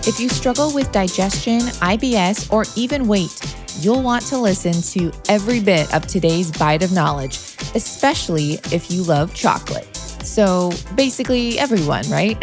If you struggle with digestion, IBS, or even weight, you'll want to listen to every bit of today's bite of knowledge, especially if you love chocolate. So basically everyone, right?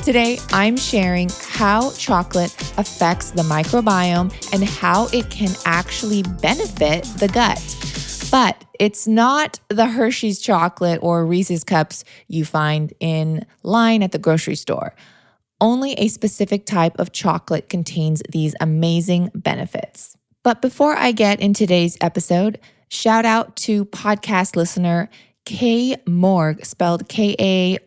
Today, I'm sharing how chocolate affects the microbiome and how it can actually benefit the gut. But it's not the Hershey's chocolate or Reese's cups you find in line at the grocery store. Only a specific type of chocolate contains these amazing benefits. But before I get in today's episode, shout out to podcast listener K Morg, spelled Kaymorgg.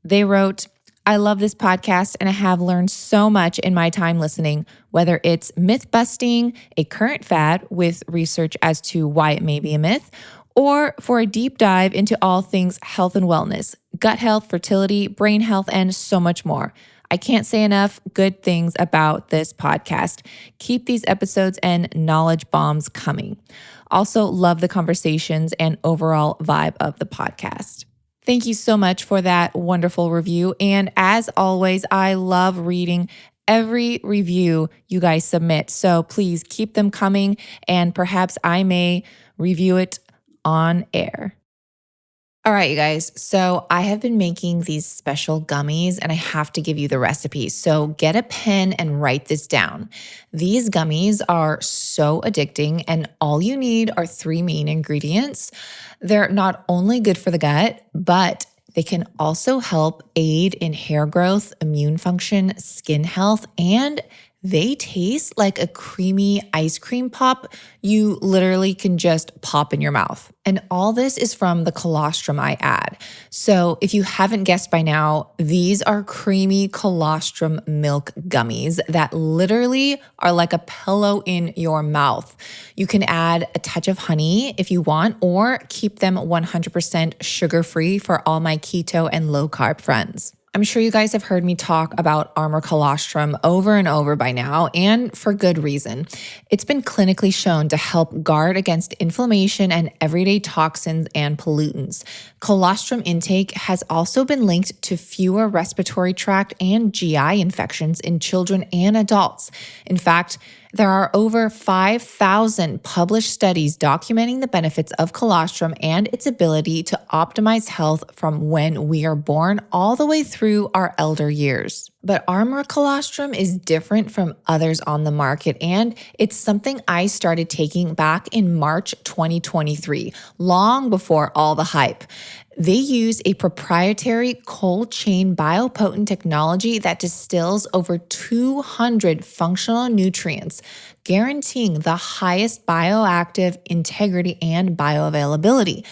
They wrote, I love this podcast and I have learned so much in my time listening, whether it's myth busting, a current fad with research as to why it may be a myth, or for a deep dive into all things health and wellness, gut health, fertility, brain health, and so much more. I can't say enough good things about this podcast. Keep these episodes and knowledge bombs coming. Also, love the conversations and overall vibe of the podcast. Thank you so much for that wonderful review. And as always, I love reading every review you guys submit. So please keep them coming and perhaps I may review it on air. All right, you guys. So I have been making these special gummies and I have to give you the recipe. So get a pen and write this down. These gummies are so addicting and all you need are 3 main ingredients. They're not only good for the gut, but they can also help aid in hair growth, immune function, skin health, and they taste like a creamy ice cream pop you literally can just pop in your mouth. And all this is from the colostrum I add. So if you haven't guessed by now, these are creamy colostrum milk gummies that literally are like a pillow in your mouth. You can add a touch of honey if you want, or keep them 100% sugar-free for all my keto and low-carb friends. I'm sure you guys have heard me talk about Armor Colostrum over and over by now, and for good reason. It's been clinically shown to help guard against inflammation and everyday toxins and pollutants. Colostrum intake has also been linked to fewer respiratory tract and GI infections in children and adults. In fact, there are over 5,000 published studies documenting the benefits of colostrum and its ability to optimize health from when we are born all the way through our elder years. But Armor Colostrum is different from others on the market, and it's something I started taking back in March 2023, long before all the hype. They use a proprietary cold chain biopotent technology that distills over 200 functional nutrients, guaranteeing the highest bioactive integrity and bioavailability.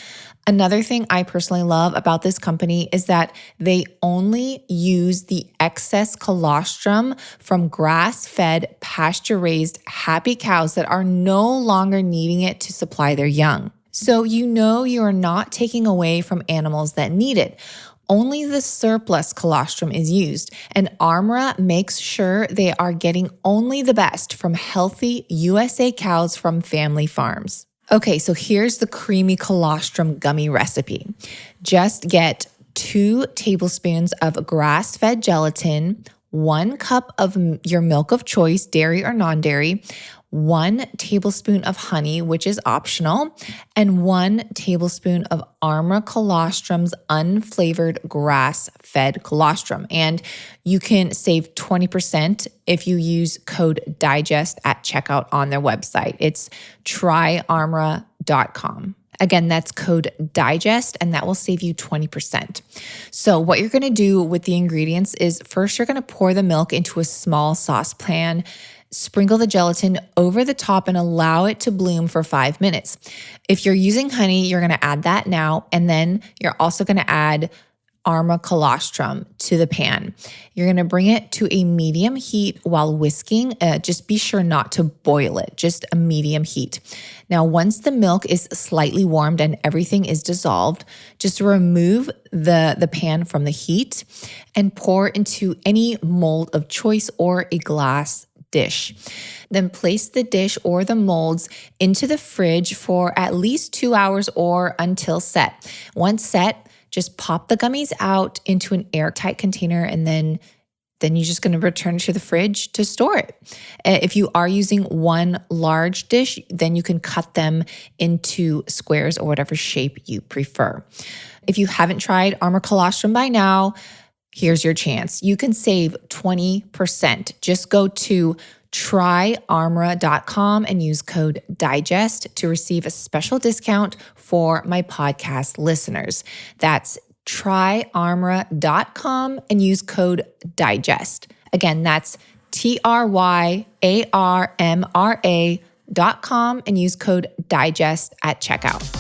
Another thing I personally love about this company is that they only use the excess colostrum from grass-fed, pasture-raised, happy cows that are no longer needing it to supply their young. So you know you are not taking away from animals that need it. Only the surplus colostrum is used, and Armra makes sure they are getting only the best from healthy USA cows from family farms. Okay, so here's the creamy colostrum gummy recipe. Just get 2 tablespoons of grass-fed gelatin, 1 cup of your milk of choice, dairy or non-dairy, 1 tablespoon of honey, which is optional, and 1 tablespoon of Armor Colostrum's unflavored grass-fed colostrum. And you can save 20% if you use code DIGEST at checkout on their website. It's tryarmra.com. Again, that's code DIGEST, and that will save you 20%. So what you're going to do with the ingredients is first you're going to pour the milk into a small saucepan, sprinkle the gelatin over the top and allow it to bloom for 5 minutes. If you're using honey, you're going to add that now, and then you're also going to add Armor Colostrum to the pan. You're going to bring it to a medium heat while whisking. Just be sure not to boil it, just a medium heat. Now, once the milk is slightly warmed and everything is dissolved, just remove the pan from the heat and pour into any mold of choice or a glass dish. Then place the dish or the molds into the fridge for at least 2 hours or until set. Once set, Just pop the gummies out into an airtight container, and then you're just going to return it to the fridge to store it. If you are using one large dish, then you can cut them into squares or whatever shape you prefer. If you haven't tried Armor Colostrum by now, here's your chance. You can save 20%. Just go to tryarmra.com and use code DIGEST to receive a special discount for my podcast listeners. That's tryarmra.com and use code DIGEST. Again, that's tryarmra.com and use code DIGEST at checkout.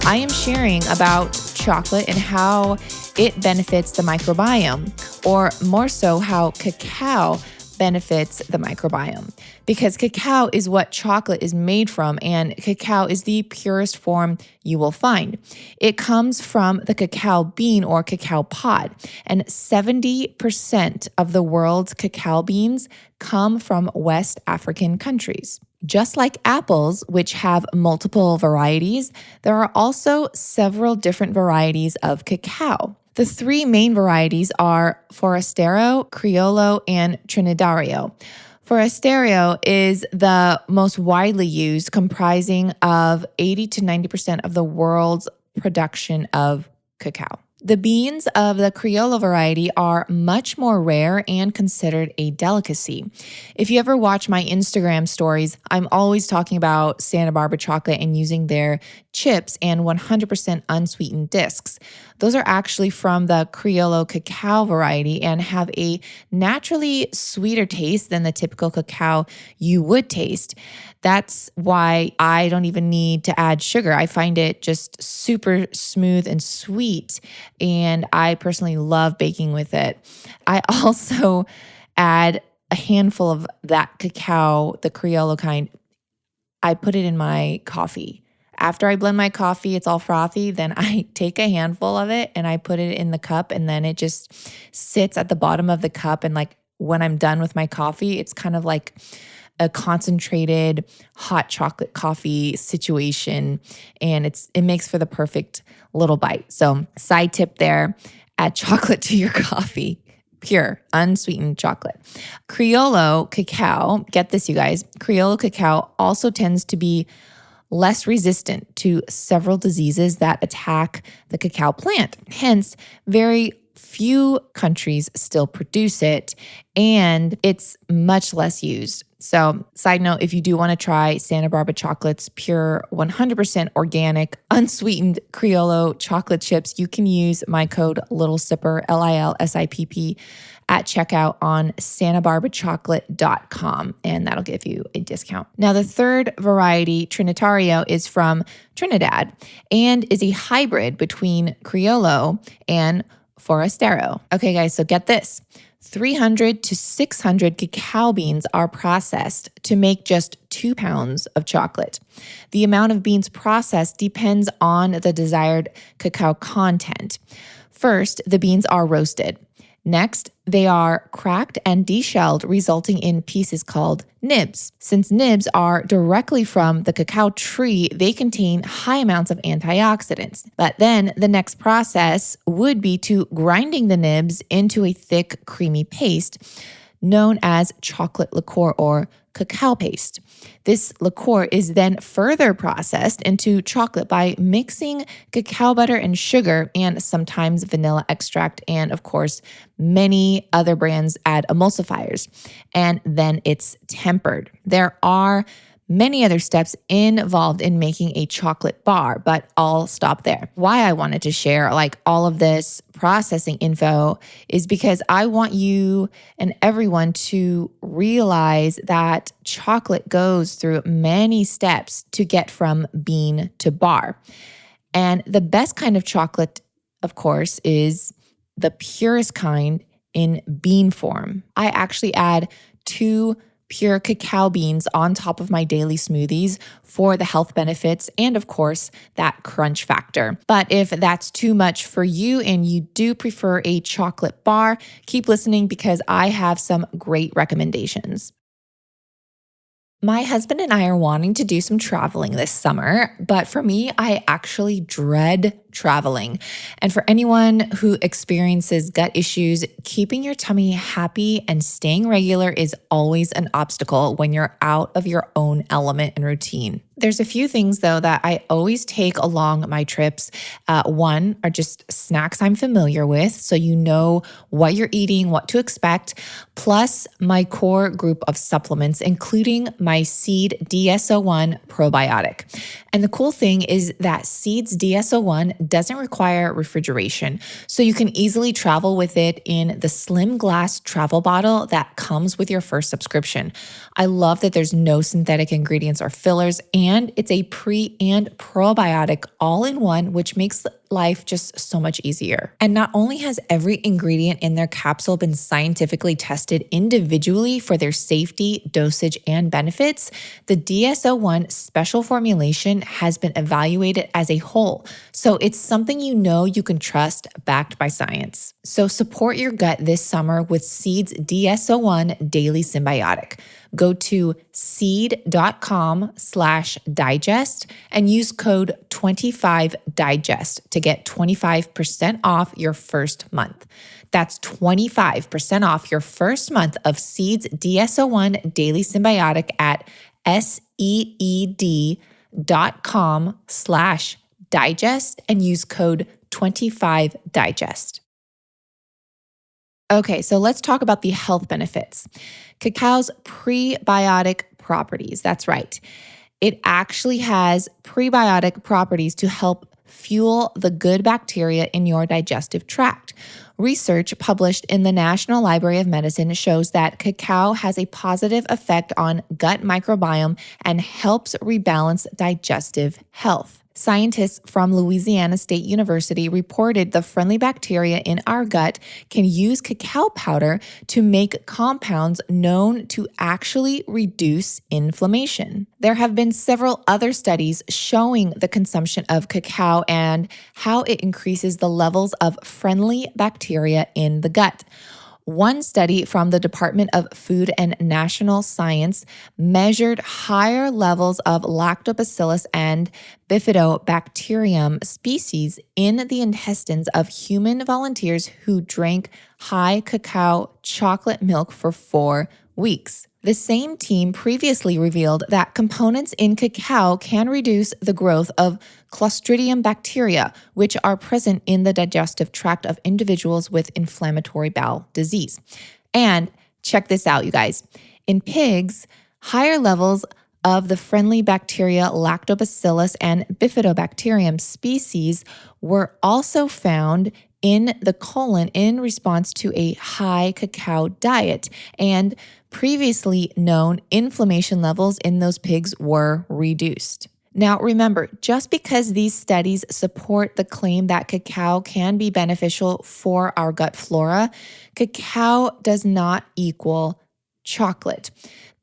I am sharing about chocolate and how it benefits the microbiome, or more so, how cacao benefits the microbiome. Because cacao is what chocolate is made from, and cacao is the purest form you will find. It comes from the cacao bean or cacao pod, and 70% of the world's cacao beans come from West African countries. Just like apples, which have multiple varieties, there are also several different varieties of cacao. The three main varieties are Forastero, Criollo, and Trinitario. Forastero is the most widely used, comprising of 80 to 90% of the world's production of cacao. The beans of the Criollo variety are much more rare and considered a delicacy. If you ever watch my Instagram stories, I'm always talking about Santa Barbara chocolate and using their chips and 100% unsweetened discs. Those are actually from the Criollo cacao variety and have a naturally sweeter taste than the typical cacao you would taste. That's why I don't even need to add sugar. I find it just super smooth and sweet, and I personally love baking with it. I also add a handful of that cacao, the Criollo kind. I put it in my coffee. After I blend my coffee, it's all frothy, then I take a handful of it and I put it in the cup, and then it just sits at the bottom of the cup. And like when I'm done with my coffee, it's kind of like a concentrated hot chocolate coffee situation, and it makes for the perfect little bite. So side tip there, add chocolate to your coffee. Pure, unsweetened chocolate. Criollo cacao, get this you guys, Criollo cacao also tends to be less resistant to several diseases that attack the cacao plant. Hence, very few countries still produce it, and it's much less used. So, side note, if you do want to try Santa Barbara Chocolate's pure 100% organic, unsweetened Criollo chocolate chips, you can use my code LITTLESIPPER, LILSIPP, at checkout on santabarbarachocolate.com, and that'll give you a discount. Now, the third variety, Trinitario, is from Trinidad and is a hybrid between Criollo and Forastero. Okay, guys, so get this. 300 to 600 cacao beans are processed to make just 2 pounds of chocolate. The amount of beans processed depends on the desired cacao content. First, the beans are roasted. Next, they are cracked and deshelled, resulting in pieces called nibs. Since nibs are directly from the cacao tree, they contain high amounts of antioxidants. But then the next process would be to grinding the nibs into a thick, creamy paste known as chocolate liqueur or cacao paste. This liqueur is then further processed into chocolate by mixing cacao butter and sugar and sometimes vanilla extract, and of course, many other brands add emulsifiers, and then it's tempered. There are many other steps involved in making a chocolate bar, but I'll stop there. Why I wanted to share all of this processing info is because I want you and everyone to realize that chocolate goes through many steps to get from bean to bar. And the best kind of chocolate, of course, is the purest kind in bean form. I actually add 2 pure cacao beans on top of my daily smoothies for the health benefits and, of course, that crunch factor. But if that's too much for you and you do prefer a chocolate bar, keep listening because I have some great recommendations. My husband and I are wanting to do some traveling this summer, but for me, I actually dread traveling. And for anyone who experiences gut issues, keeping your tummy happy and staying regular is always an obstacle when you're out of your own element and routine. There's a few things though that I always take along my trips. One are just snacks I'm familiar with, so you know what you're eating, what to expect, plus my core group of supplements, including my Seed DSO1 probiotic. And the cool thing is that Seed's DSO1 doesn't require refrigeration, so you can easily travel with it in the slim glass travel bottle that comes with your first subscription. I love that there's no synthetic ingredients or fillers, and it's a pre and probiotic all in one, which makes life just so much easier. And not only has every ingredient in their capsule been scientifically tested individually for their safety, dosage, and benefits, the DSO1 special formulation has been evaluated as a whole. So it's something you know you can trust, backed by science. So support your gut this summer with Seed's DSO1 Daily Symbiotic. Go to seed.com/digest and use code 25digest to get 25% off your first month. That's 25% off your first month of Seed's DSO1 Daily Symbiotic at seed.com/digest and use code 25digest. Okay, so let's talk about the health benefits. Cacao's prebiotic properties. That's right. It actually has prebiotic properties to help fuel the good bacteria in your digestive tract. Research published in the National Library of Medicine shows that cacao has a positive effect on gut microbiome and helps rebalance digestive health. Scientists from Louisiana State University reported the friendly bacteria in our gut can use cacao powder to make compounds known to actually reduce inflammation. There have been several other studies showing the consumption of cacao and how it increases the levels of friendly bacteria in the gut. One study from the Department of Food and National Science measured higher levels of lactobacillus and bifidobacterium species in the intestines of human volunteers who drank high cacao chocolate milk for 4 weeks. The same team previously revealed that components in cacao can reduce the growth of Clostridium bacteria, which are present in the digestive tract of individuals with inflammatory bowel disease. And check this out, you guys. In pigs, higher levels of the friendly bacteria Lactobacillus and Bifidobacterium species were also found in the colon in response to a high cacao diet, and previously known inflammation levels in those pigs were reduced. Now, remember, just because these studies support the claim that cacao can be beneficial for our gut flora, cacao does not equal chocolate.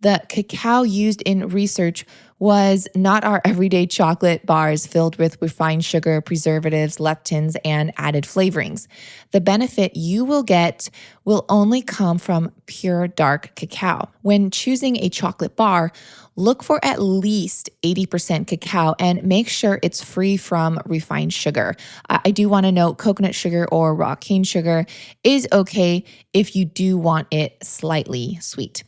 The cacao used in research was not our everyday chocolate bars filled with refined sugar, preservatives, lectins, and added flavorings. The benefit you will get will only come from pure dark cacao. When choosing a chocolate bar, look for at least 80% cacao and make sure it's free from refined sugar. I do want to note coconut sugar or raw cane sugar is okay if you do want it slightly sweet.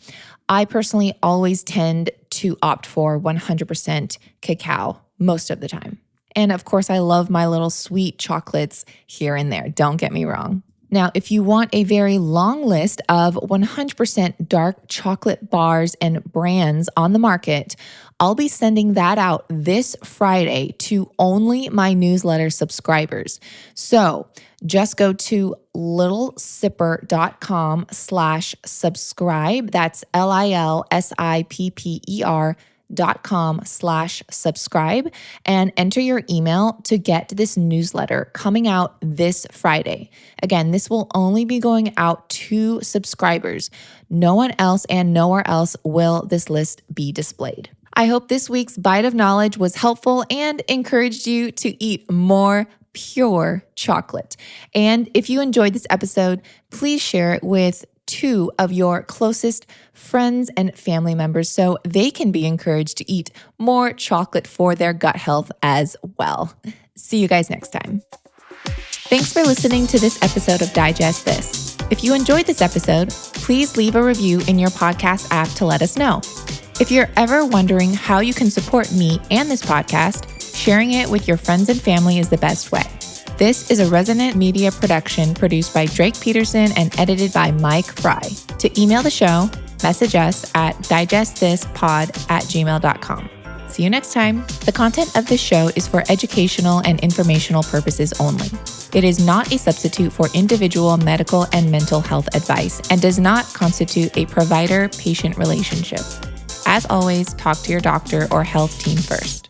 I personally always tend to opt for 100% cacao most of the time. And of course, I love my little sweet chocolates here and there. Don't get me wrong. Now, if you want a very long list of 100% dark chocolate bars and brands on the market, I'll be sending that out this Friday to only my newsletter subscribers. So just go to littlesipper.com/subscribe. That's LILSIPPER.com/subscribe and enter your email to get this newsletter coming out this Friday. Again, this will only be going out to subscribers. No one else and nowhere else will this list be displayed. I hope this week's bite of knowledge was helpful and encouraged you to eat more pure chocolate. And if you enjoyed this episode, please share it with 2 of your closest friends and family members so they can be encouraged to eat more chocolate for their gut health as well. See you guys next time. Thanks for listening to this episode of Digest This. If you enjoyed this episode, please leave a review in your podcast app to let us know. If you're ever wondering how you can support me and this podcast, sharing it with your friends and family is the best way. This is a Resonant Media production produced by Drake Peterson and edited by Mike Fry. To email the show, message us at digestthispod@gmail.com. See you next time. The content of this show is for educational and informational purposes only. It is not a substitute for individual medical and mental health advice and does not constitute a provider-patient relationship. As always, talk to your doctor or health team first.